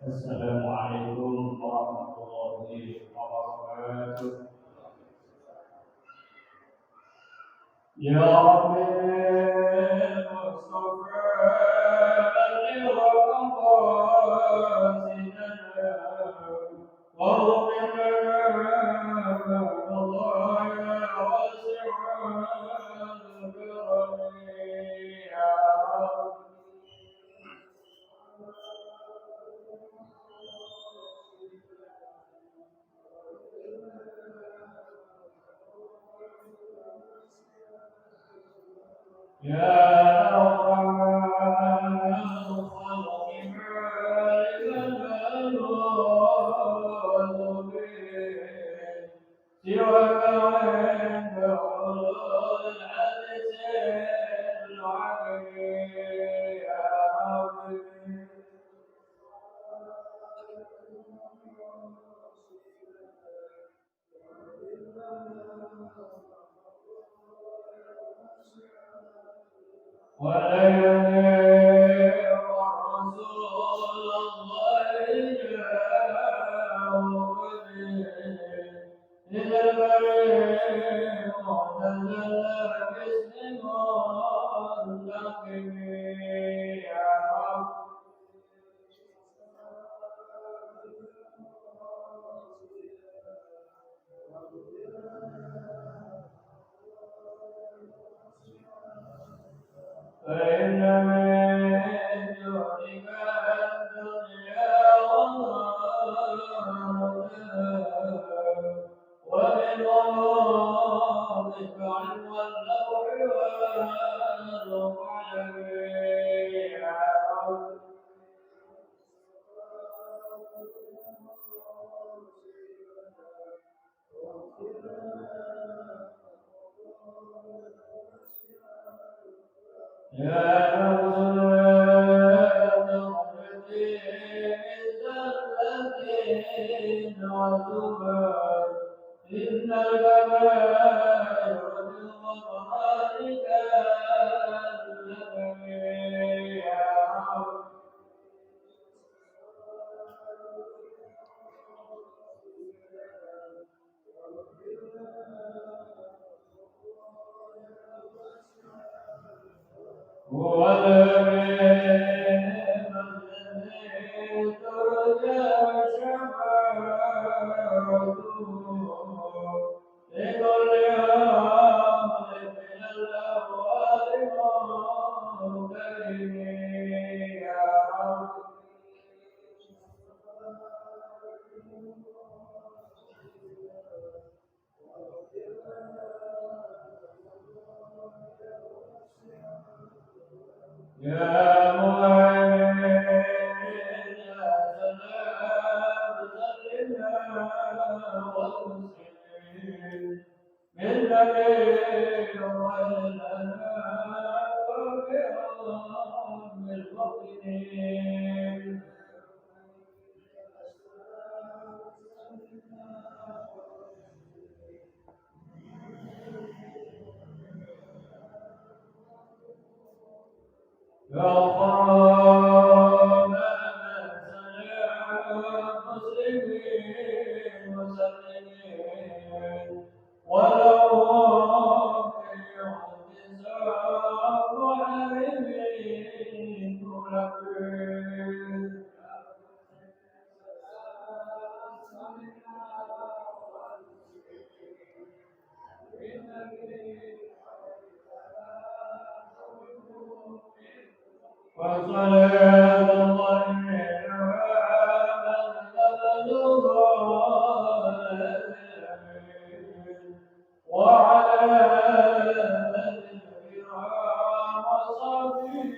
Assalamualaikum warahmatullahi wabarakatuh. Ya Rabbi Mustafa balligh maqasidana واغفر لنا الله يا واسع الكرم يا رب. يا أكرم الخلق مالك الملوك سواك عند العدس العظيم يا رب. والرسول الله جاءه إلى البريء معتزل باسم منتقم يا رب. فإن من دونك الدنيا ومن وراءك علم اللوح والقلم يا رب. يا نفس تخرجي من زلة وتبات إن الكبائر بالغفران كاللبن يا رب. هو الكريم الذي ترجى شفاعته لكل أمر من الأبواب منكرم يا رب. يا مهيمن يا سلام سلمنا والمسلمين من نبي ولنا وبأم المؤمنين. يا خرام مسلمين مسلمين ولهم في اعتزام وعلمين ملقين. وصلاة الله وعلى آله الكرام وصحبه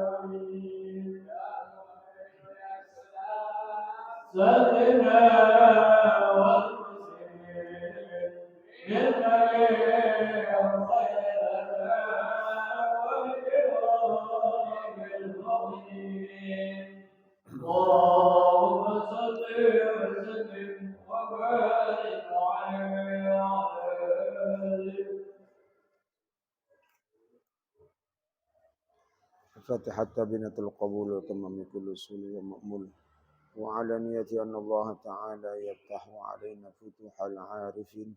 وتابعين. سلمنا والمسلمين للنبي خيرنا وإكرام المؤمنين. اللهم صل وسلم وبارك عليه وعلى آله. فاتحة بنة القبول وتمام كل سول ومأمول وعلى نية أن الله تعالى يفتح علينا فتوح العارفين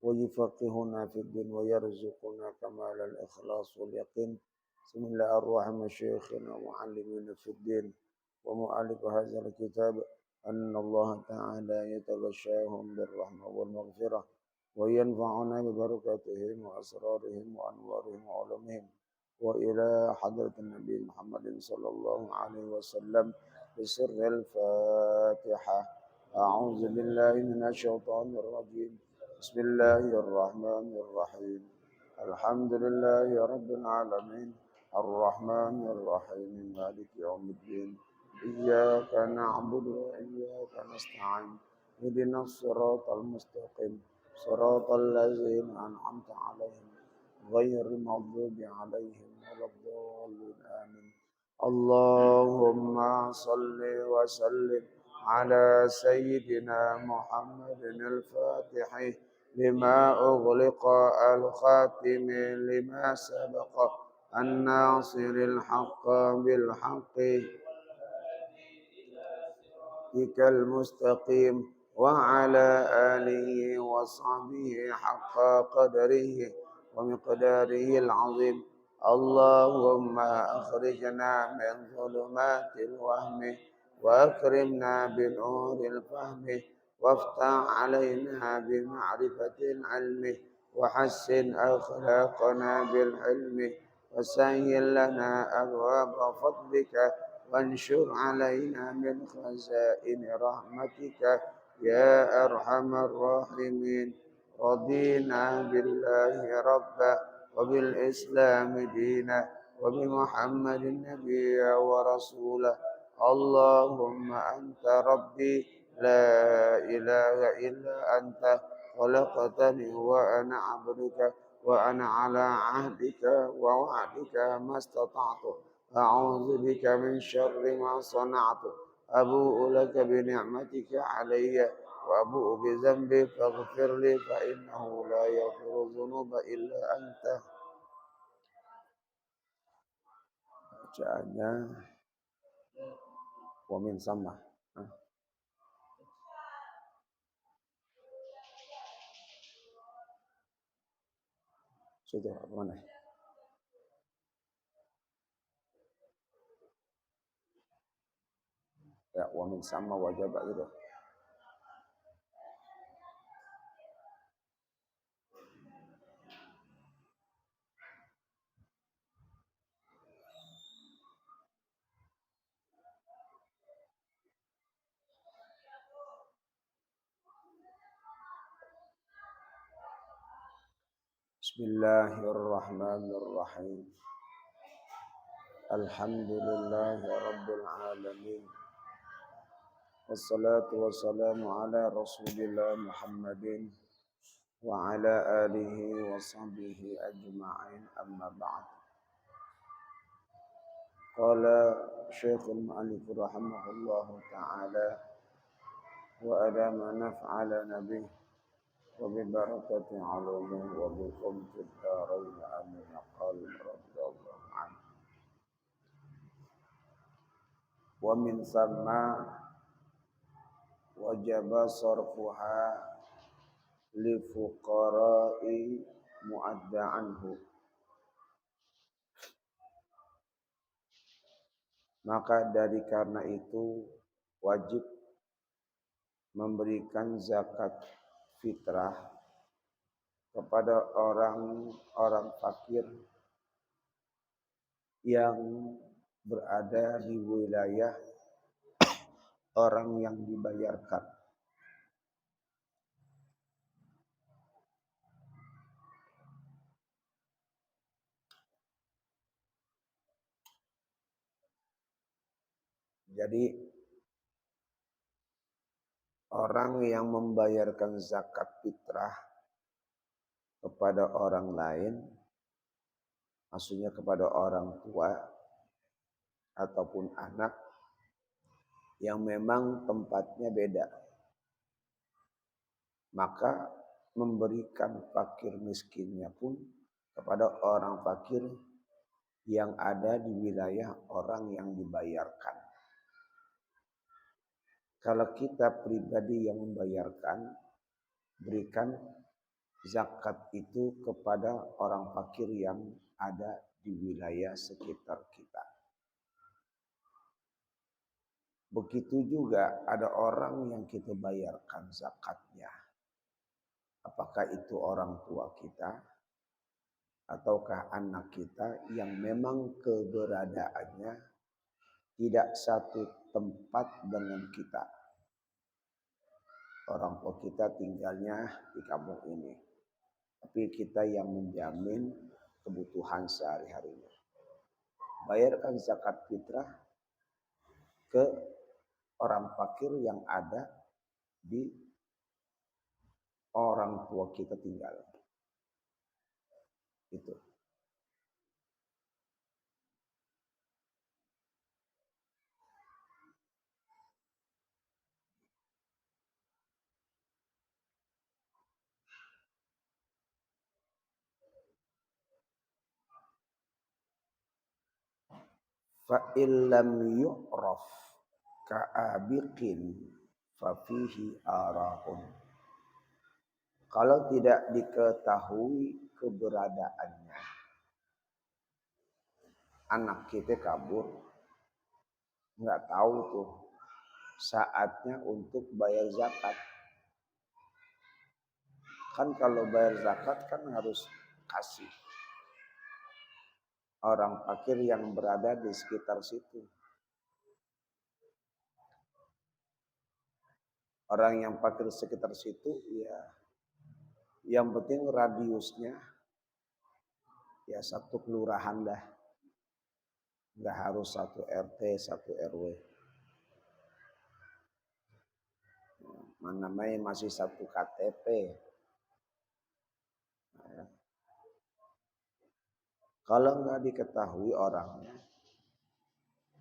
ويفقهنا في الدين ويرزقنا كمال الإخلاص واليقين. بسم الله الرحمن مشايخنا ومعلمين في الدين ومؤلف هذا الكتاب أن الله تعالى يتغشاهم بالرحمة والمغفرة وينفعنا ببركاتهم وأسرارهم وأنوارهم وعلومهم وإلى حضرة النبي محمد صلى الله عليه وسلم بسر الفاتحة. أعوذ بالله من الشيطان الرجيم. بسم الله الرحمن الرحيم. الحمد لله رب العالمين الرحمن الرحيم مالك يوم الدين إياك نعبد وإياك نستعين اهدنا الصراط المستقيم صراط الذين أنعمت عليهم غير المغضوب عليهم ولا الضالين آمين. اللهم صل وسلم على سيدنا محمد الفاتح لما أغلق الخاتم لما سبق الناصر الحق بالحق بك المستقيم وعلى آله وصحبه حق قدره ومقداره العظيم. اللهم أخرجنا من ظلمات الوهم وأكرمنا بنور الفهم وافتح علينا بمعرفة العلم وحسن أخلاقنا بالعلم وسهل لنا أبواب فضلك وانشر علينا من خزائن رحمتك يا أرحم الراحمين. رضينا بالله ربا وبالإسلام دينا وبمحمد نبيا ورسولا. اللهم أنت ربي لا إله إلا أنت خلقتني وأنا عبدك وأنا على عهدك ووعدك ما استطعت أعوذ بك من شر ما صنعت أبوء لك بنعمتك علي وأبوء بذنبي فاغفر لي فإنه لا يغفر الذنوب إلا أنت. Bacaannya wamin sama. Sudah apa mana? Ya wamin sama wajib gitu. Bismillahirrahmanirrahim. Alhamdulillahi rabbil alamin. Wassalatu wassalamu ala Rasulillah Muhammadin wa ala alihi wa sahbihi ajma'in amma ba'd. Qala Syekhul Mu'allif rahimahullahu ta'ala wa adama naf'alana bih wa bi barakati ulumih wa bikum fid darain amin. Qala radhiyallahu anhu wa min samma wajaba sarfuha li fuqara'i mu'adda anhu. Maka dari karena itu wajib memberikan zakat fitrah kepada orang-orang fakir yang berada di wilayah orang yang dibayarkan. Jadi orang yang membayarkan zakat fitrah kepada orang lain, maksudnya kepada orang tua ataupun anak yang memang tempatnya beda, maka memberikan fakir miskinnya pun kepada orang fakir yang ada di wilayah orang yang dibayarkan. Kalau kita pribadi yang membayarkan, berikan zakat itu kepada orang fakir yang ada di wilayah sekitar kita. Begitu juga ada orang yang kita bayarkan zakatnya. Apakah itu orang tua kita ataukah anak kita yang memang keberadaannya tidak satu tempat dengan kita. Orang tua kita tinggalnya di kampung ini, tapi kita yang menjamin kebutuhan sehari-harinya. Bayarkan zakat fitrah ke orang fakir yang ada di orang tua kita tinggal. Itu. Fa illam yu'raf ka'abiqin fa fihi arahun. Kalau tidak diketahui keberadaannya, anak kita kabur, nggak tahu tuh saatnya untuk bayar zakat. Kan kalau bayar zakat kan harus kasih orang fakir yang berada di sekitar situ. Orang yang fakir di sekitar situ, ya yang penting radiusnya ya satu kelurahan lah. Nggak harus satu RT, satu RW. Namanya masih satu KTP. Nah, kalau nggak diketahui orangnya,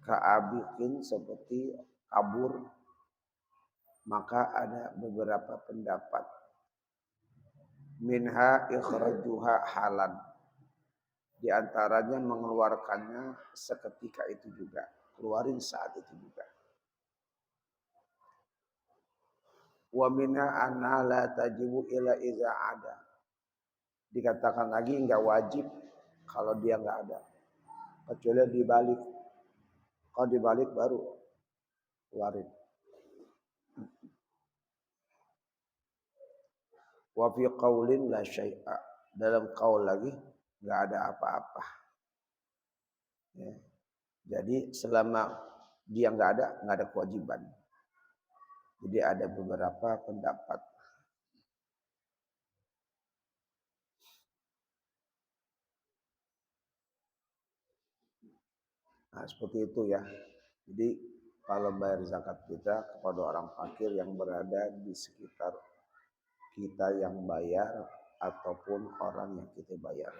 ka'abiqin seperti kabur, maka ada beberapa pendapat. Minha ikhrajuha halan. Di antaranya mengeluarkannya seketika itu juga. Keluarin saat itu juga. Wa minha anna la tajibu ila iza ada. Dikatakan lagi enggak wajib kalau dia enggak ada. Kecuali dibalik. Kalau dibalik baru keluarin. Wa fi qaulin la syai'a. Dalam qaul lagi enggak ada apa-apa. Ya. Jadi selama dia enggak ada kewajiban. Jadi ada beberapa pendapat. Nah, seperti itu ya. Jadi kalau bayar zakat kita kepada orang fakir yang berada di sekitar kita yang bayar ataupun orang yang kita bayar.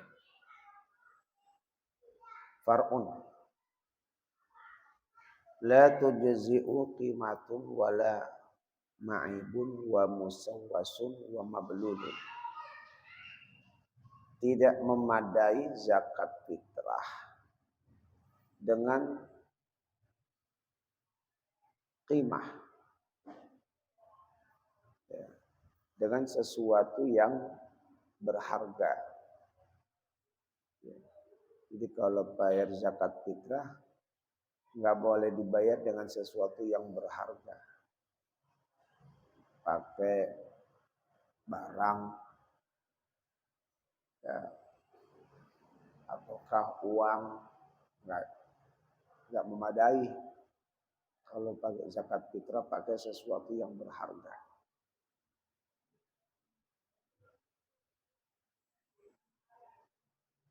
Far'un. La tujzi'u qimatun wala ma'ibun wa musawwasun wa mablulun. Tidak memadai zakat fitrah dengan qimah, ya, dengan sesuatu yang berharga. Ya. Jadi kalau bayar zakat fitrah nggak boleh dibayar dengan sesuatu yang berharga. Pakai barang, ya, ataukah uang, nggak memadai. Kalau pakai zakat fitrah pakai sesuatu yang berharga.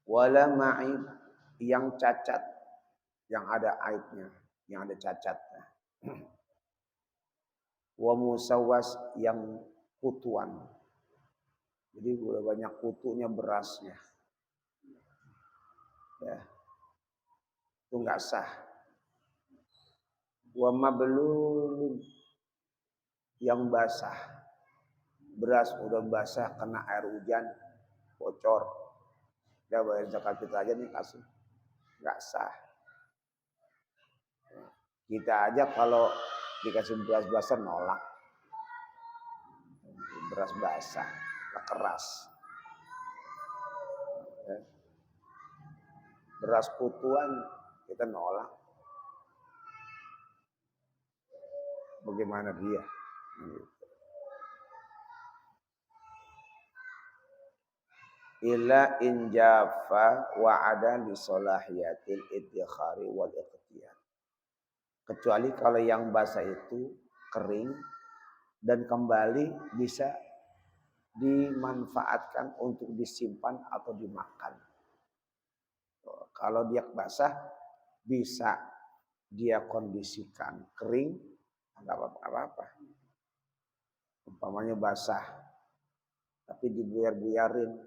Wala ma'ib, yang cacat, yang ada aibnya, yang ada cacatnya. Wa musawwas, yang kutuan. Jadi udah banyak kutunya berasnya. Ya. Itu enggak sah. Wa mablulun, yang basah. Beras udah basah kena air hujan, bocor. Ya bayar zakat fitrah aja nih kasih. nggak sah. Kita aja kalau dikasih beras basah nolak. Beras basah, keras. Beras putuan kita nolak. Bagaimana dia? Illa in jaffa wa ada li salahiyatil idkhari wal iqtiyar. Kecuali kalau yang basah itu kering dan kembali bisa dimanfaatkan untuk disimpan atau dimakan. Kalau dia basah bisa dia kondisikan kering, enggak apa-apa. Umpamanya basah tapi dibuyar-buyarin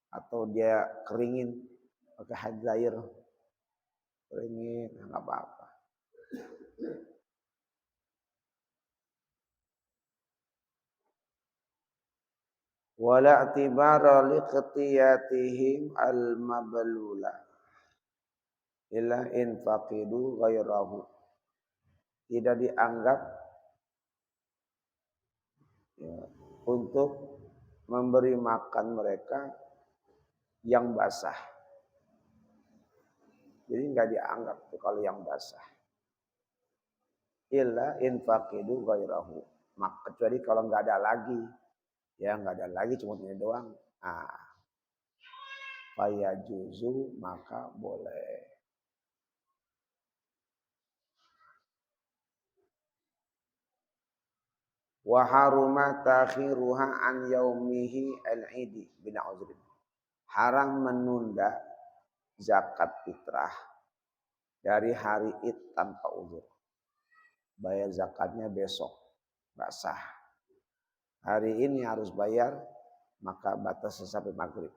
atau dia keringin pakai hair dryer, keringin enggak apa-apa. Wala i'tibara liqtiyatihim al-mablula illa in faqidu ghairahu. Tidak dianggap ya, untuk memberi makan mereka yang basah. Jadi enggak dianggap tuh kalau yang basah. Illa in faqidu ghairahu. Kecuali kalau enggak ada lagi. Ya enggak ada lagi, cuma ini doang. Faya juzu maka boleh. Wa haruma takhiruha an yaumihi al-idi bin uzrin. Haram menunda zakat fitrah dari hari Id tanpa uzur. Bayar zakatnya besok, enggak sah. Hari ini harus bayar, maka batas sampai maghrib.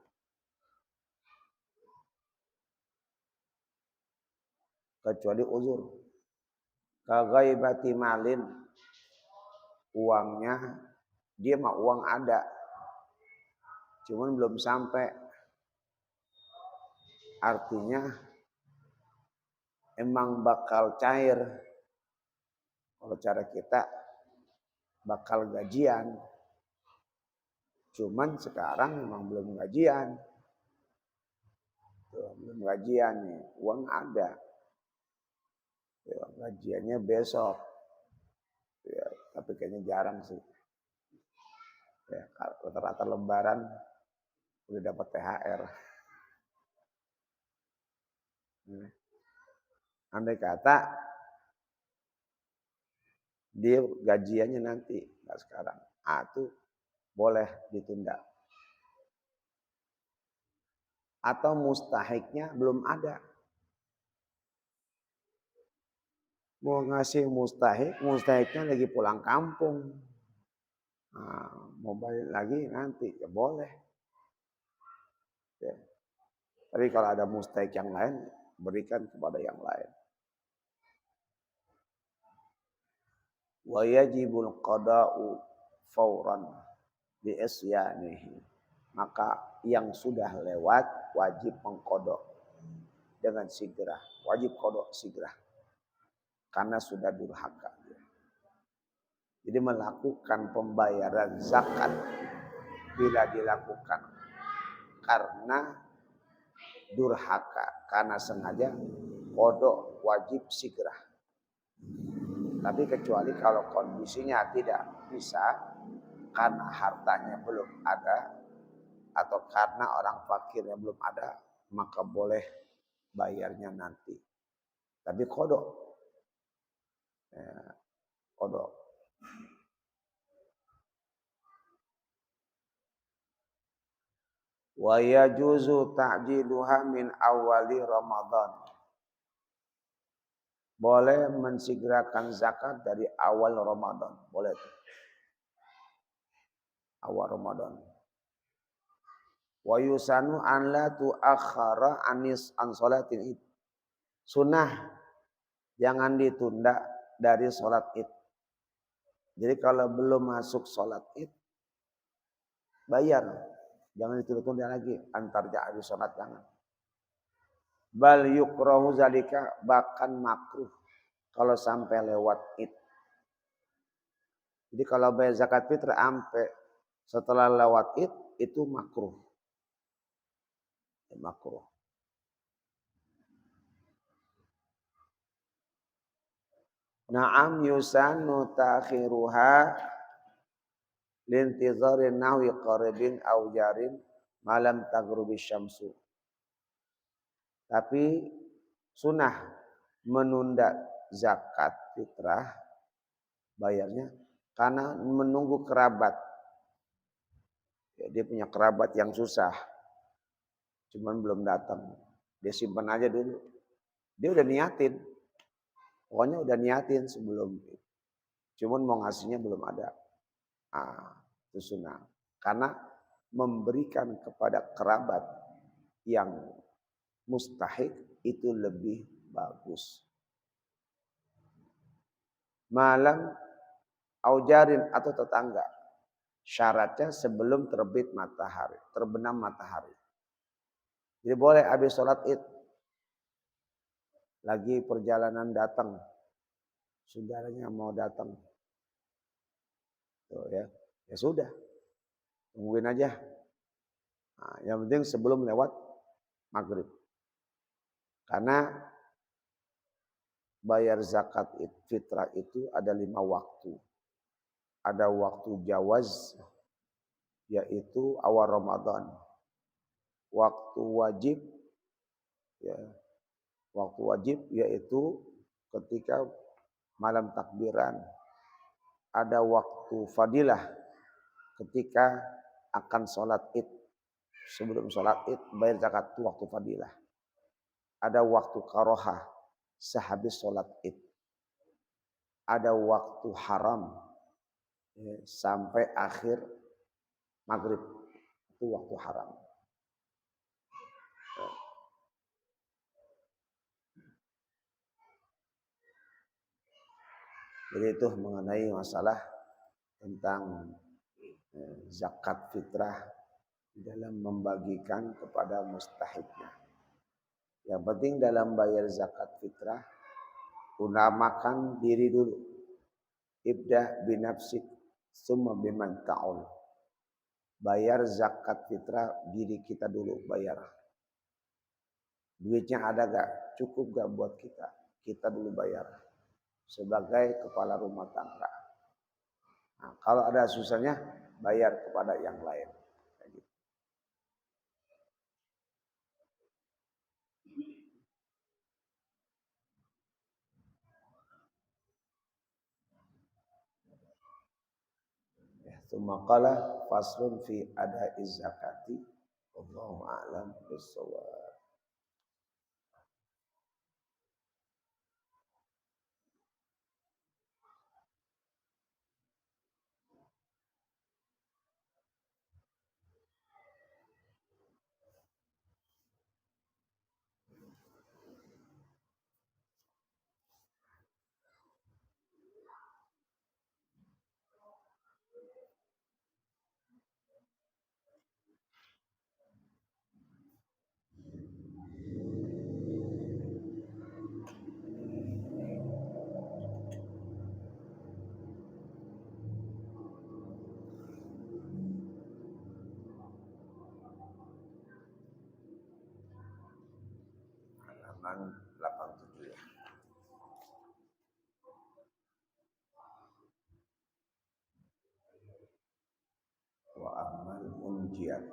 Kecuali uzur. Kaghaibati malin, uangnya dia mah uang ada, cuman belum sampai. Artinya emang bakal cair. Kalau cara kita bakal gajian, cuman sekarang memang belum gajian. Tuh, belum gajian nih, uang ada. Ya, gajiannya besok. Ya, tapi kayaknya jarang sih. Ya, rata-rata lebaran udah dapat THR. Andai kata dia gajiannya nanti, nggak sekarang. Itu boleh ditunda. Atau mustahiknya belum ada. Mau ngasih mustahiknya lagi pulang kampung. Mau balik lagi nanti, ya boleh. Ya. Tapi kalau ada mustahik yang lain, berikan kepada yang lain. Wa yajibul qada'u fauran bi isyanihi. Maka yang sudah lewat wajib mengkodok dengan segera. Wajib kodok segera. Karena sudah durhaka. Jadi melakukan pembayaran zakat bila dilakukan karena durhaka, karena sengaja, kodok wajib segera. Tapi kecuali kalau kondisinya tidak bisa karena hartanya belum ada atau karena orang fakirnya belum ada, maka boleh bayarnya nanti. Tapi kodok. Ya, kodok. Wa yajuzu ta'jiluha min awali Ramadan. Boleh mensegerakan zakat dari awal Ramadan. Boleh. Awal Ramadan. Wa yusanu an la tu'akhkhara an salatil Id. Sunnah jangan ditunda dari salat Id. Jadi kalau belum masuk salat Id, bayar. Jangan ditunda-tunda lagi. Antar ja'adu salat jangan. Bal yukrahu zalika, bahkan makruh kalau sampai lewat id. Jadi kalau bayar zakat fitrah sampai setelah lewat id itu makruh. Makruh. Naam yusanu ta'khiruha lintizari nahwi qaribin aw jarin malam taghrubi syamsu. Tapi sunnah menunda zakat fitrah bayarnya karena menunggu kerabat. Ya, dia punya kerabat yang susah, cuman belum datang. Dia simpan aja dulu. Dia udah niatin, pokoknya udah niatin sebelum. Cuman mau ngasihnya belum ada. Itu sunnah. Karena memberikan kepada kerabat yang mustahik itu lebih bagus. Malam aujarin atau tetangga. Syaratnya sebelum terbit matahari, terbenam matahari. Jadi boleh habis sholat id, lagi perjalanan datang, saudaranya mau datang, tuh ya, ya sudah, tungguin aja. Nah, yang penting sebelum lewat maghrib, karena bayar zakat fitrah itu ada 5 waktu. Ada waktu jawaz, yaitu awal Ramadan. Waktu wajib, ya, waktu wajib yaitu ketika malam takbiran. Ada waktu fadilah ketika akan sholat id. Sebelum sholat id bayar zakat itu waktu fadilah. Ada waktu karohah sehabis sholat id. Ada waktu haram ya, sampai akhir maghrib. Itu waktu haram. Jadi itu mengenai masalah tentang zakat fitrah dalam membagikan kepada mustahiknya. Yang penting dalam bayar zakat fitrah, utamakan diri dulu. Ibda binafsik summa biman ta'ul. Bayar zakat fitrah diri kita dulu bayar. Duitnya ada gak? Cukup gak buat kita? Kita dulu bayar. Sebagai kepala rumah tangga. Nah, kalau ada susahnya, bayar kepada yang lain. Tsumma qala faslun fi ada'iz zakati wallahu a'lam bissawab. Halaman 87 ya. Wa amal munjiat.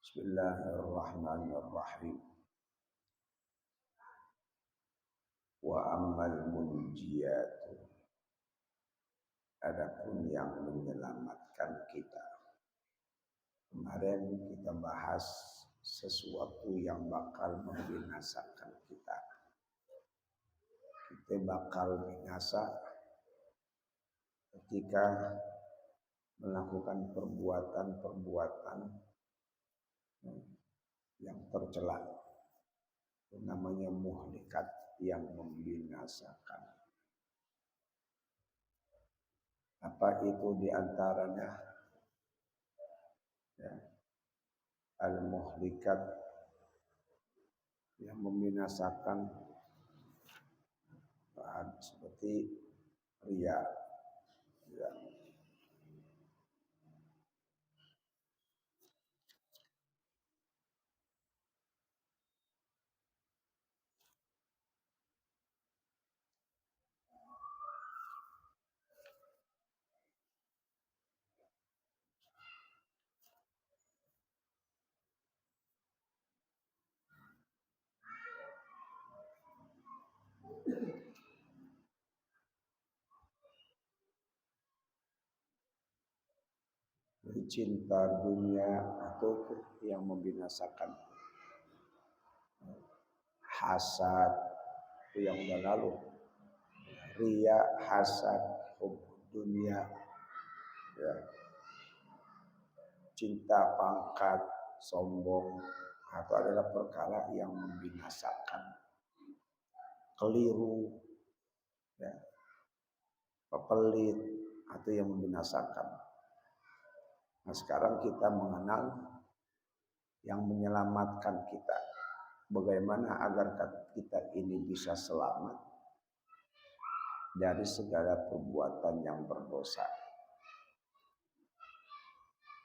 Bismillahirrahmanirrahim. Wa amal munjiat. Adapun yang menyelamatkan kita. Kemarin kita bahas sesuatu yang bakal membinasakan kita. Kita bakal binasa ketika melakukan perbuatan-perbuatan yang tercela. Itu namanya muhlikat yang membinasakan. Apa itu diantaranya? Ya. Al-muhlikat yang membinasakan seperti ria. Ya. Cinta dunia atau yang membinasakan, hasad itu yang udah lalu, ria, hasad, dunia, ya, cinta pangkat, sombong, atau adalah perkara yang membinasakan, keliru, ya, pepelit, atau yang membinasakan. Nah sekarang kita mengenal yang menyelamatkan kita. Bagaimana agar kita ini bisa selamat dari segala perbuatan yang berdosa.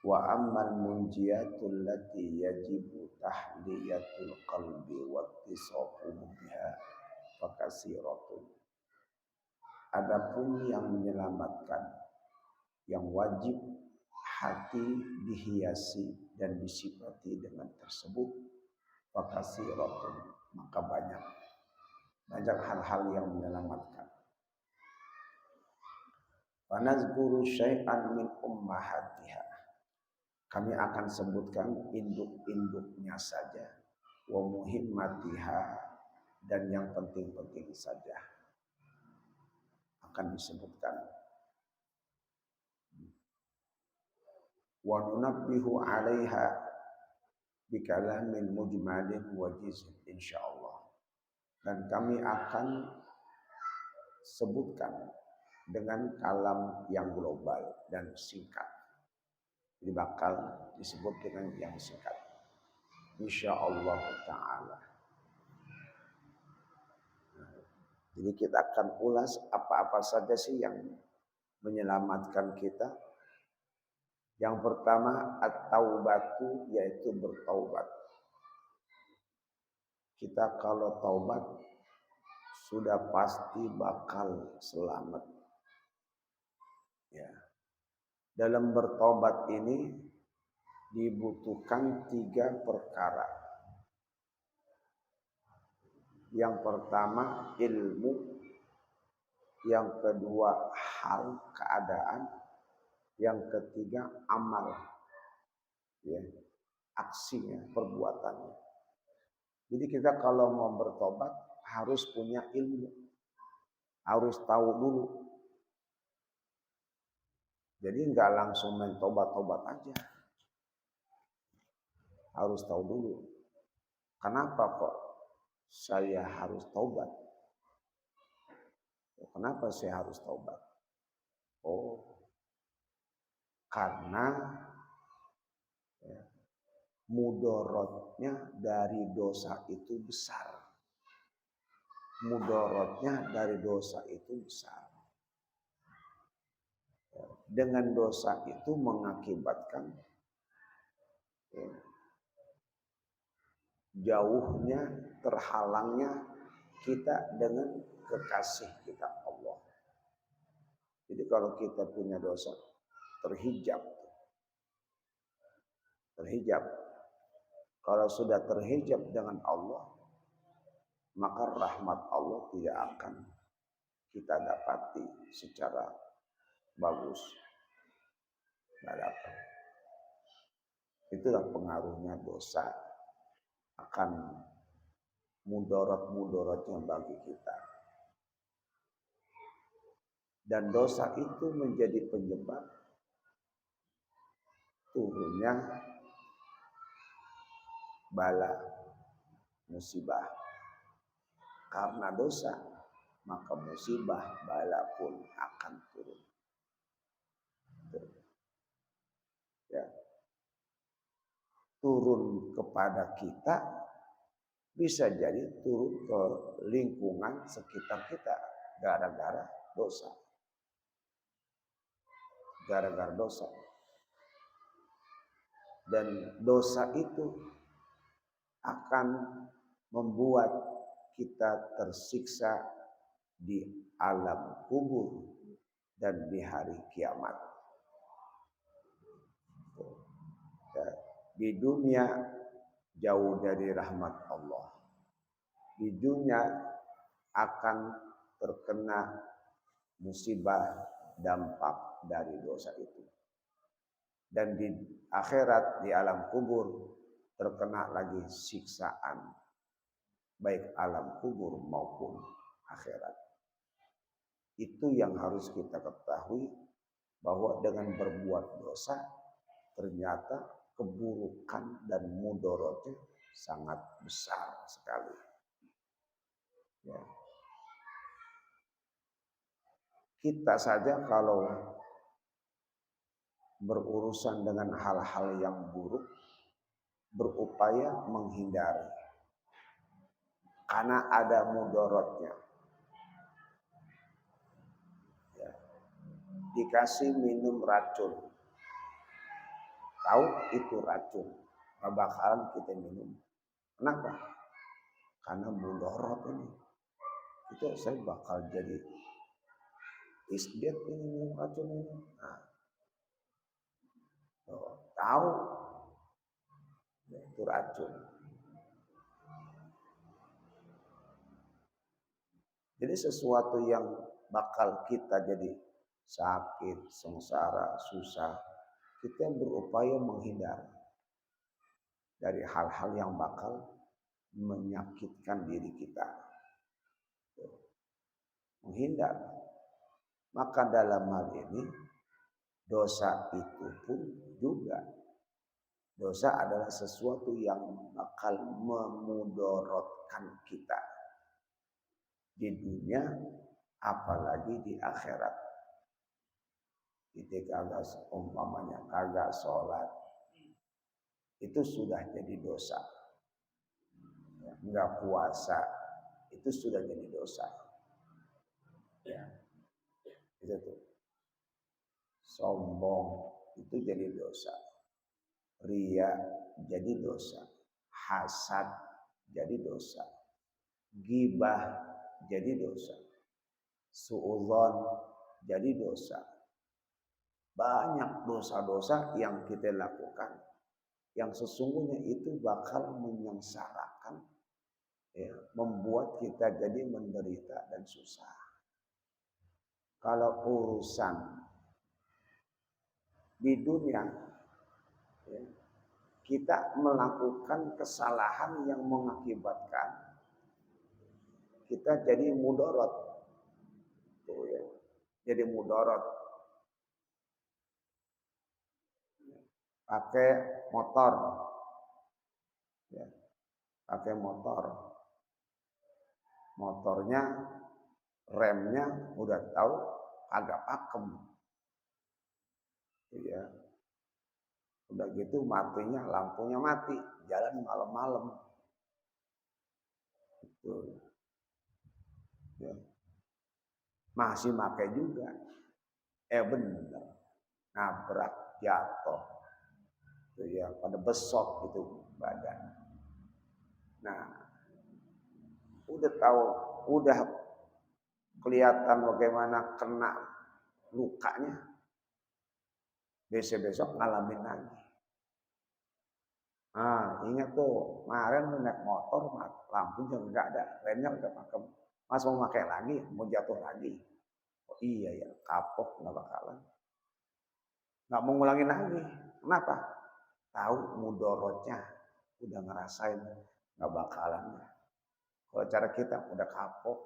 Wa ammal munjiyatul lati yajibu tahliyatul qalbi wa ittisafuhu biha fakasiratun. Adapun yang menyelamatkan, yang wajib hati dihiasi dan disifati dengan tersebut, fakasiratun, maka banyak hal-hal yang menyelamatkan. Fanazkuru syai'an min ummahatiha. Kami akan sebutkan induk-induknya saja, wa muhimmatiha, dan yang penting-penting saja akan disebutkan. Wa nunabbihu 'alaiha bikalamin mujmalin wajiz insyaallah. Dan kami akan sebutkan dengan kalam yang global dan singkat. Jadi bakal disebut dengan yang singkat, insyaallah ta'ala. Jadi kita akan ulas apa-apa saja sih yang menyelamatkan kita. Yang pertama at-taubatu, yaitu bertaubat. Kita kalau taubat sudah pasti bakal selamat. Ya. Dalam bertobat ini dibutuhkan 3 perkara. Yang pertama ilmu, yang kedua hal keadaan, yang ketiga amal, ya, aksinya, perbuatannya. Jadi kita kalau mau bertobat harus punya ilmu, harus tahu dulu. Jadi nggak langsung main tobat-tobat aja. Harus tahu dulu. Kenapa kok saya harus taubat? Kenapa saya harus taubat? Oh, karena ya, mudorotnya dari dosa itu besar. Mudorotnya dari dosa itu besar. Dengan dosa itu mengakibatkan ya, jauhnya, terhalangnya kita dengan kekasih kita Allah. Jadi kalau kita punya dosa, terhijab. Kalau sudah terhijab dengan Allah, maka rahmat Allah tidak akan kita dapati secara bagus. Tidak dapat. Itulah pengaruhnya dosa akan mudarat-mudaratnya bagi kita. Dan dosa itu menjadi penyebab turunnya bala, musibah. Karena dosa, maka musibah, bala pun akan turun. Ya. Turun kepada kita bisa jadi turun ke lingkungan sekitar kita gara-gara dosa. Gara-gara dosa. Dan dosa itu akan membuat kita tersiksa di alam kubur dan di hari kiamat. Di dunia jauh dari rahmat Allah. Di dunia akan terkena musibah dampak dari dosa itu. Dan di akhirat, di alam kubur, terkena lagi siksaan. Baik alam kubur maupun akhirat. Itu yang harus kita ketahui, bahwa dengan berbuat dosa, ternyata keburukan dan mudorotnya sangat besar sekali. Ya. Kita saja kalau berurusan dengan hal-hal yang buruk, berupaya menghindari. Karena ada mudorotnya. Ya. Dikasih minum racun. Tahu itu racun. Gak bakalan kita minum. Kenapa? Karena mudorot ini. Itu saya bakal jadi isdet ini minum racun ini. Nah, tahu itu racun. Jadi sesuatu yang bakal kita jadi sakit, sengsara, susah, kita berupaya menghindar dari hal-hal yang bakal menyakitkan diri kita. Menghindar. Maka dalam hal ini dosa itu pun juga, dosa adalah sesuatu yang bakal memudorotkan kita di dunia, apalagi di akhirat. Kita kagak, umpamanya kagak sholat, itu sudah jadi dosa. Enggak puasa, itu sudah jadi dosa. Ya, itu tuh. Sombong itu jadi dosa. Ria jadi dosa. Hasad jadi dosa. Ghibah jadi dosa. Suudzon jadi dosa. Banyak dosa-dosa yang kita lakukan, yang sesungguhnya itu bakal menyengsarakan, ya, membuat kita jadi menderita dan susah. Kalau urusan di dunia, ya, kita melakukan kesalahan yang mengakibatkan kita jadi mudorot, tuh ya, jadi mudorot. Pakai motor, ya, pakai motor, motornya remnya udah tahu agak pakem, ya, udah gitu matinya, lampunya mati, jalan malam-malam, gitu, ya. Masih pakai juga, bener, nabrak, jatuh, itu ya, pada besok itu badan. Nah, udah tahu, udah kelihatan bagaimana kena lukanya, besok ngalamin lagi. Nah, ingat tuh, kemarin naik motor, lampunya nggak ada, remnya udah pakem. Mas mau pakai lagi, mau jatuh lagi. Oh iya ya, kapok nggak bakalan. Nggak mau ngulangin lagi. Kenapa? Tahu mudorotnya, udah ngerasain, nggak bakalan. Kalau cara kita udah kapok,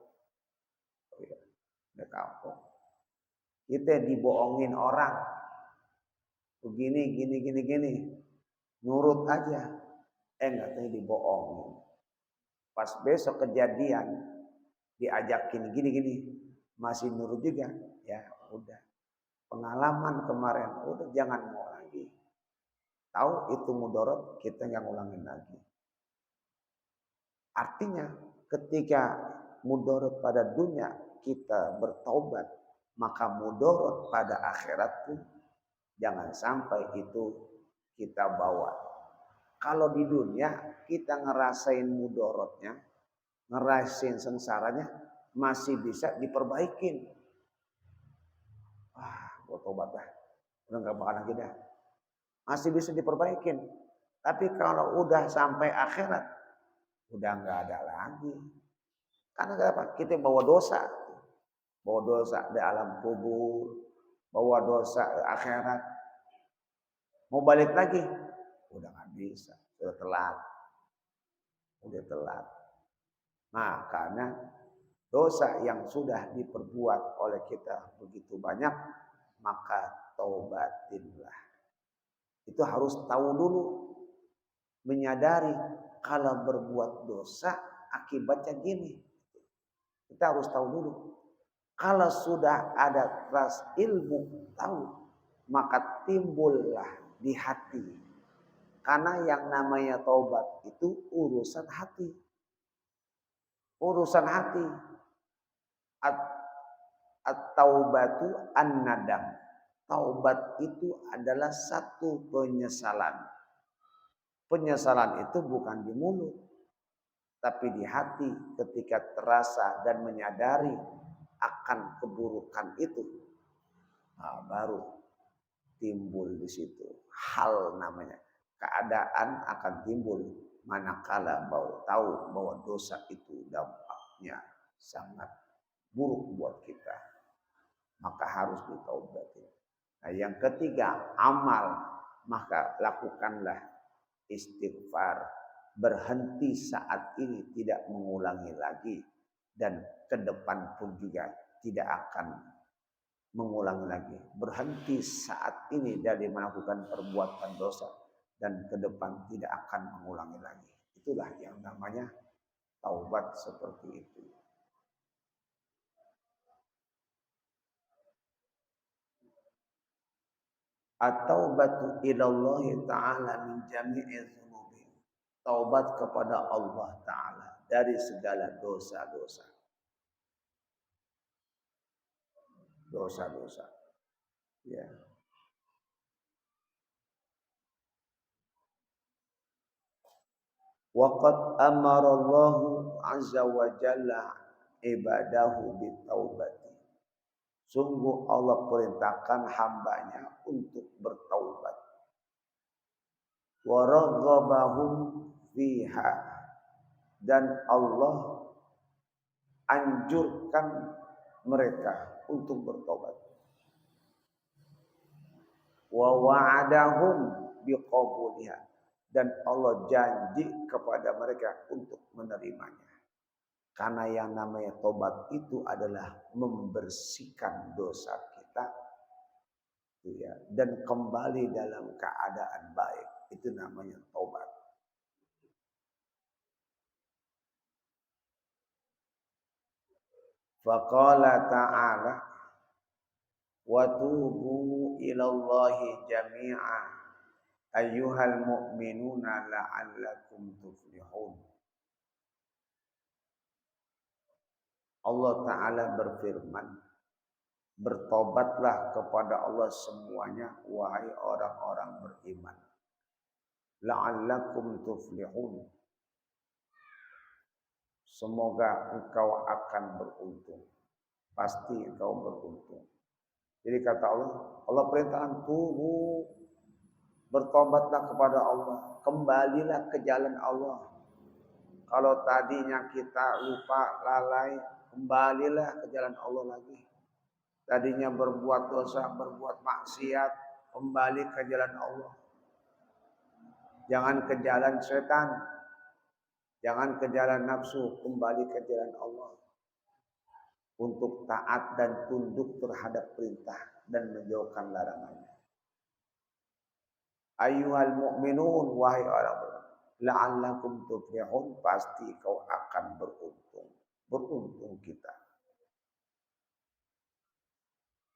oh iya, udah kapok. Kita dibohongin orang, begini, gini. Nurut aja, nggak tahu dibohongin. Pas besok kejadian, diajakin gini, masih nurut juga, ya udah. Pengalaman kemarin, udah jangan mau lagi. Tahu itu mudorot, kita nggak ngulangin lagi. Artinya ketika mudarat pada dunia kita bertaubat, maka mudarat pada akhirat pun jangan sampai itu kita bawa. Kalau di dunia kita ngerasain mudaratnya, ngerasain sengsaranya, masih bisa diperbaikin. Wah, gua tobat dah. Udah nggak bakal lagi dah. Masih bisa diperbaikin. Tapi kalau udah sampai akhirat, udah nggak ada lagi. Karena kenapa? Kita bawa dosa. Bawa dosa di alam kubur. Bawa dosa di akhirat. Mau balik lagi? Udah nggak bisa. Udah telat. Udah telat. Makanya dosa yang sudah diperbuat oleh kita begitu banyak, maka taubatinlah. Itu harus tahu dulu, menyadari kalau berbuat dosa akibatnya gini. Kita harus tahu dulu. Kalau sudah ada ras ilmu tahu, maka timbullah di hati. Karena yang namanya taubat itu urusan hati. Urusan hati. At-taubatu an-nadam. Taubat itu adalah satu penyesalan. Penyesalan itu bukan di mulut, tapi di hati ketika terasa dan menyadari akan keburukan itu. Nah, baru timbul di situ. Hal namanya. Keadaan akan timbul manakala tahu bahwa dosa itu dampaknya sangat buruk buat kita. Maka harus ditaubati. Nah, yang ketiga, amal. Maka lakukanlah istighfar. Berhenti saat ini tidak mengulangi lagi. Dan ke depan pun juga tidak akan mengulangi lagi. Berhenti saat ini dari melakukan perbuatan dosa. Dan ke depan tidak akan mengulangi lagi. Itulah yang namanya taubat seperti itu. At-taubatu ilallahi ta'ala min jami'i dzunubi. Taubat kepada Allah Ta'ala dari segala dosa-dosa. Dosa-dosa. Ya. Waqad amara Allah azza wa jalla ibadahu bitaubati. Sungguh Allah perintahkan hambanya untuk bertaubat. Wa raghabahum fiha. Dan Allah anjurkan mereka untuk bertobat. Wa wa'adahum biqabuliha. Dan Allah janji kepada mereka untuk menerimanya. Karena yang namanya tobat itu adalah membersihkan dosa kita. Ya, dan kembali dalam keadaan baik. Itu namanya tobat. Faqala ta'ala wa tubu ilallahi jami'a ayyuhal mu'minuna la'allakum tuflihun. Allah Ta'ala berfirman, bertobatlah kepada Allah semuanya, wahai orang-orang beriman. La'allakum tuflihun. Semoga engkau akan beruntung. Pasti engkau beruntung. Jadi kata Allah, Allah perintahkan tubuh, bertobatlah kepada Allah. Kembalilah ke jalan Allah. Kalau tadinya kita lupa, lalai, kembalilah ke jalan Allah lagi. Tadinya berbuat dosa, berbuat maksiat, kembali ke jalan Allah. Jangan ke jalan setan. Jangan ke jalan nafsu, kembali ke jalan Allah. Untuk taat dan tunduk terhadap perintah dan menjauhkan larangannya. Ayyuhal mu'minun, wahai orang beriman, la'allakum tuflihun, pasti kau akan beruntung. Beruntung kita.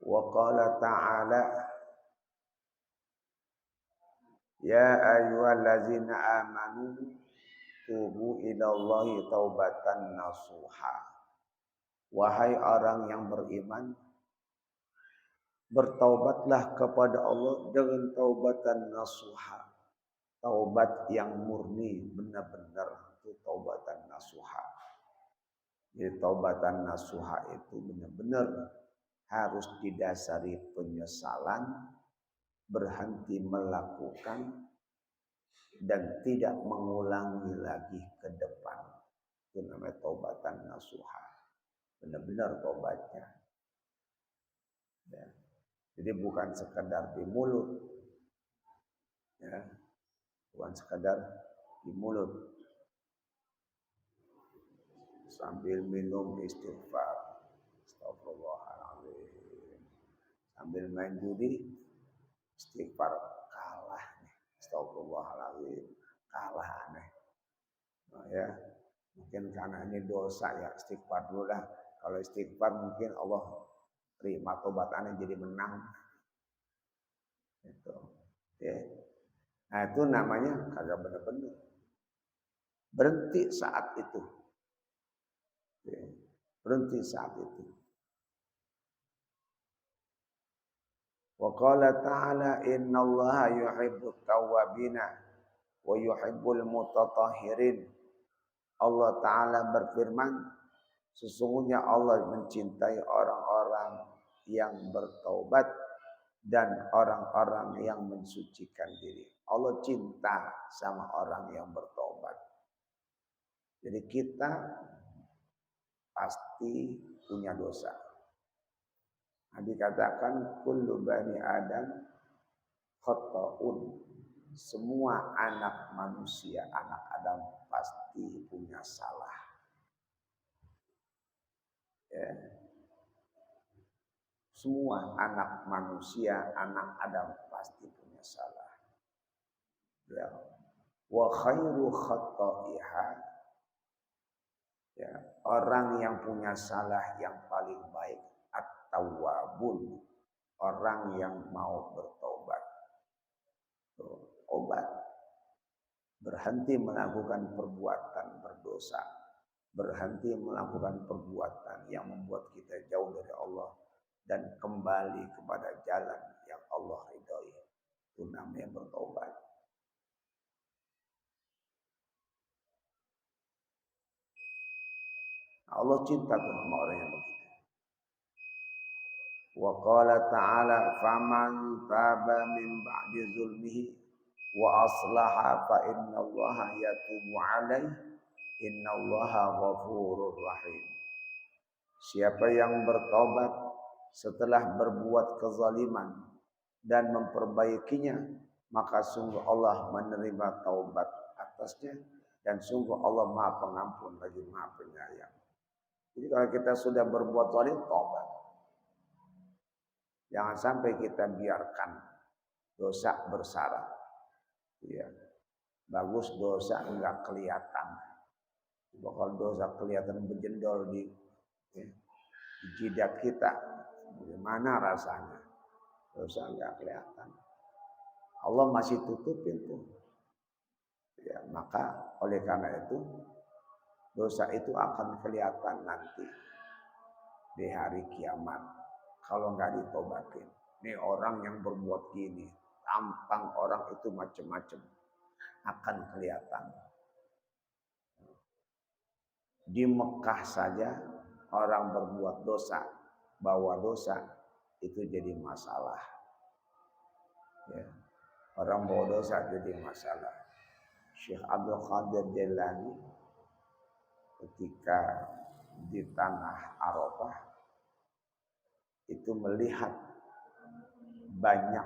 Wa qala ta'ala, ya ayyuhallazina amanu tubu ilallahi taubatan nasuha. Wahai orang yang beriman, bertaubatlah kepada Allah dengan taubatan nasuha. Taubat yang murni, benar-benar itu taubatan nasuha. Jadi taubatan nasuha itu benar-benar harus didasari penyesalan, berhenti melakukan, dan tidak mengulangi lagi ke depan. Itu namanya taubatan nasuha. Benar-benar taubatnya. Ya. Jadi bukan sekadar di mulut. Ya. Bukan sekadar di mulut. Sambil minum istighfar. Astagfirullahaladzim. Sambil main judi, istighfar kalah nih. Astagfirullahaladzim. Kalah aneh. Nah, ya. Mungkin karena ini dosa ya, istighfar dulu lah. Kalau istighfar mungkin Allah terima tobat aneh jadi menang. Itu. Ya. Nah itu namanya kagak bener-bener. Berhenti saat itu. Ya. Berhenti saat itu. Wa qala ta'ala innallaha yuhibbut tawwabina wa yuhibbul mutatahhirin. Allah Ta'ala berfirman, sesungguhnya Allah mencintai orang-orang yang bertaubat dan orang-orang yang mensucikan diri. Allah cinta sama orang yang bertaubat. Jadi kita pasti punya dosa. Nah, dikatakan kullu bani Adam khata'un. Semua anak manusia, anak Adam pasti punya salah. Ya. Semua anak manusia, anak Adam pasti punya salah. Ya. Wa khairu khatta'iha. Ya. Orang yang punya salah yang paling baik at-tawwabun. Orang yang mau bertobat. Obat. Berhenti melakukan perbuatan berdosa. Berhenti melakukan perbuatan yang membuat kita jauh dari Allah. Dan kembali kepada jalan yang Allah ridhoi. Itu namanya bertobat. Allah cinta tuh sama orang yang begitu. Wa qala ta'ala faman taba min ba'di zulmihi wa aslaha fa innallaha yatubu alaihi innallaha ghafurur rahim. Siapa yang bertobat setelah berbuat kezaliman dan memperbaikinya, maka sungguh Allah menerima taubat atasnya dan sungguh Allah Maha Pengampun lagi Maha Penyayang. Jadi kalau kita sudah berbuat zalim, taubat. Jangan sampai kita biarkan dosa bersara. Ya. Bagus dosa enggak kelihatan. Bakal dosa kelihatan berjendol di jidat kita. Bagaimana rasanya? Dosa enggak kelihatan. Allah masih tutupin tuh. Ya, maka oleh karena itu dosa itu akan kelihatan nanti di hari kiamat. Kalau nggak ditobatin, ini orang yang berbuat gini, tampang orang itu macam-macam akan kelihatan. Di Mekah saja orang berbuat dosa, bawa dosa itu jadi masalah. Ya. Orang bawa dosa jadi masalah. Syekh Abdul Qadir Jailani ketika di tanah Arafah itu melihat banyak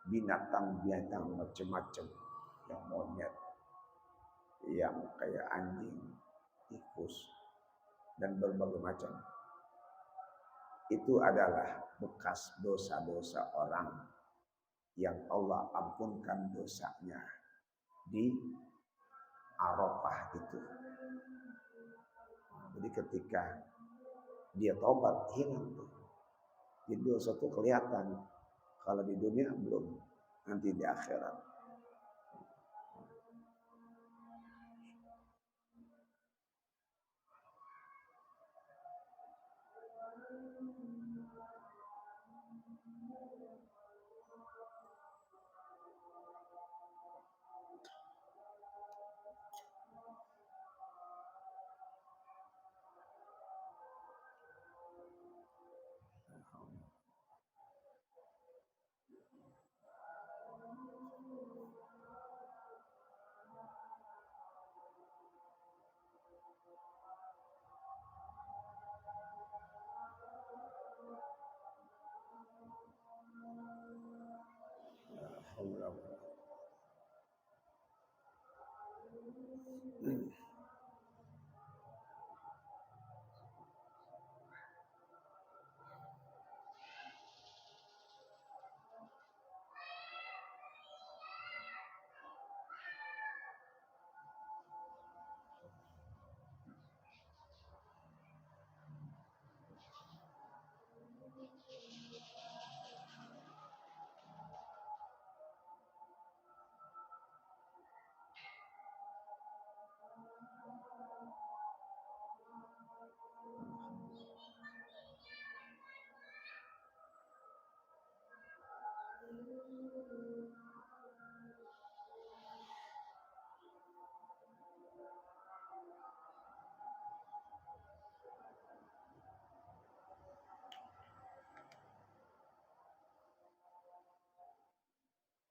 binatang-binatang macam-macam, yang monyet, yang kayak anjing, tikus, dan berbagai macam. Itu adalah bekas dosa-dosa orang yang Allah ampunkan dosanya di Arafah itu. Jadi ketika dia tobat, hilang tuh. Jadi dosa itu kelihatan. Kalau di dunia belum, nanti di akhirat.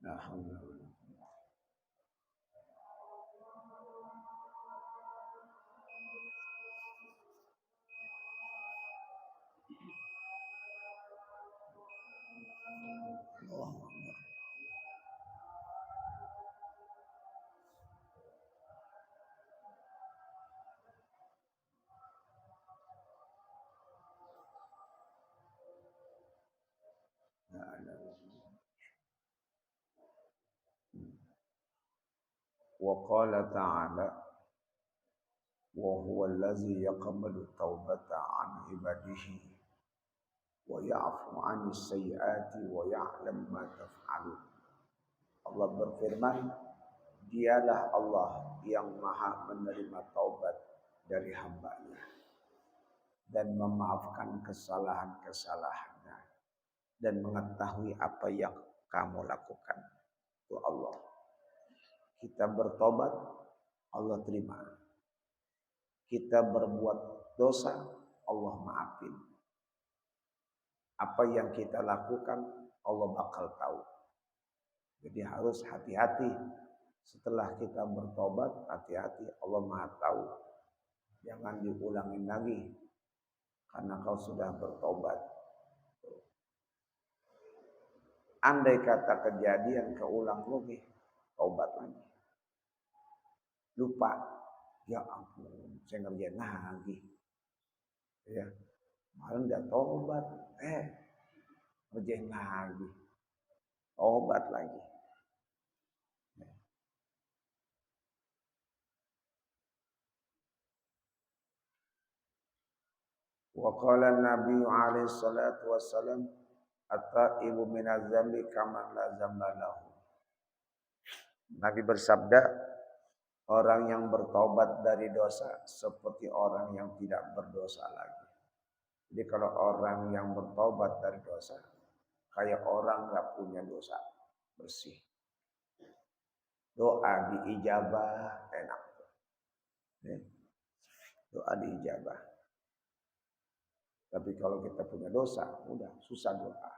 Alhamdulillah. Wa qala ta'ala wa huwa allazi yaqbalu taubata an ibadihi wa ya'fu 'anis sayyiati wa ya'lam ma taf'alun. Allah berfirman, dialah Allah yang maha menerima taubat dari hambanya dan memaafkan kesalahan-kesalahannya dan mengetahui apa yang kamu lakukan. Itu Allah. Kita bertobat, Allah terima. Kita berbuat dosa, Allah maafin. Apa yang kita lakukan, Allah bakal tahu. Jadi harus hati-hati. Setelah kita bertobat, hati-hati, Allah maha tahu. Jangan diulangin lagi. Karena kau sudah bertobat. Andai kata kejadian keulang lagi, tobat lagi. Lupa, ya ampun, saya ngerjain lagi. Ya, malam udah tobat, ngerjain lagi. Tobat lagi. Wa qala Nabi alaihi salatu wassalam, at-taibu minaz zambi kaman la zamba lahu. Nabi bersabda, orang yang bertobat dari dosa seperti orang yang tidak berdosa lagi. Jadi kalau orang yang bertobat dari dosa, kayak orang nggak punya dosa, bersih. Doa diijabah, enak. Doa diijabah. Tapi kalau kita punya dosa, udah susah doa.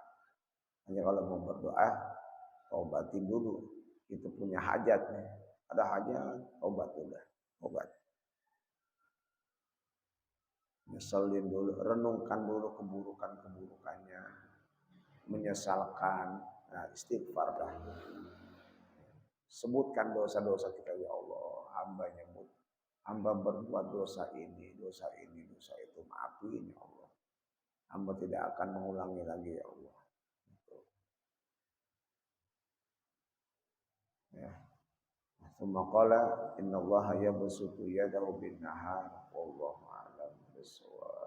Hanya kalau mau berdoa, obatin dulu. Itu punya hajat nih. Ada hajat, obat udah. Obat. Nyeselin dulu, renungkan dulu keburukan-keburukannya. Menyesalkan, nah istighfar dah. Sebutkan dosa-dosa kita, ya Allah. Hamba nyebut. Hamba berbuat dosa ini, dosa itu. Maafin ya Allah. Hamba tidak akan mengulangi lagi ya Allah. Ya. Tsumma qala innallaha yabsutu yadahu bin nahar wallahu a'lam bissawab.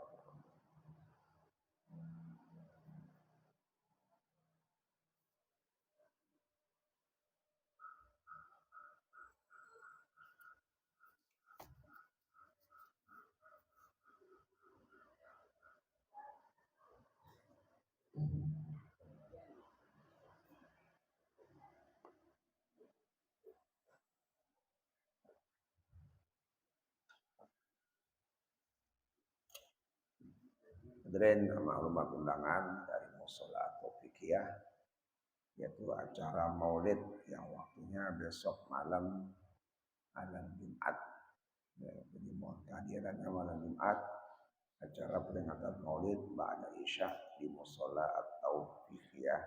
pesantren sama rumah undangan dari musola Taufikiyah, yaitu acara maulid yang waktunya besok malam Jumat. Ya, jadi mohon kehadirannya malam Jumat, acara peringatan maulid ba'da Isya di musola Taufikiyah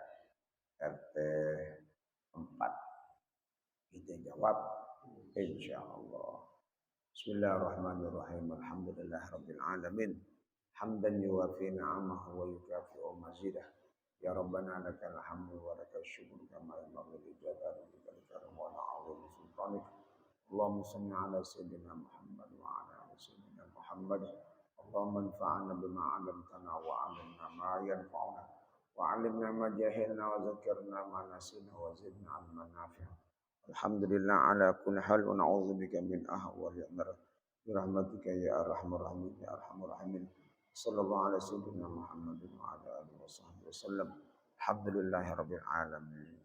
RT 4. Kita jawab insyaallah. Bismillahirrahmanirrahim. Alhamdulillahirabbil alamin. Hamdan yuwafi ni'amahu wa yukafi'u mazidah. Ya Rabbana lakal hamdu wa lakal syukru kama yanbaghi li jalali wajhika karim wa na'udzu sultanik. Allahumma shalli ala sayyidina Muhammad wa ala ali sayyidina Muhammad. Allahumma anfa'na bima 'allamtana wa 'allimna ma yanfa'una wa 'allimna ma jahilna wa zakkirna ma nasina wa zidna 'ilman nafi'a. Alhamdulillah ala kulli hal wa na'udzubika min ahwali amr. Birahmatika ya arhamar rahimin ya arhamar rahimin. Sallallahu ala sayyidina Muhammadin wa ala alihi wa sahbihi wasallam. Alhamdulillahirabbil alamin.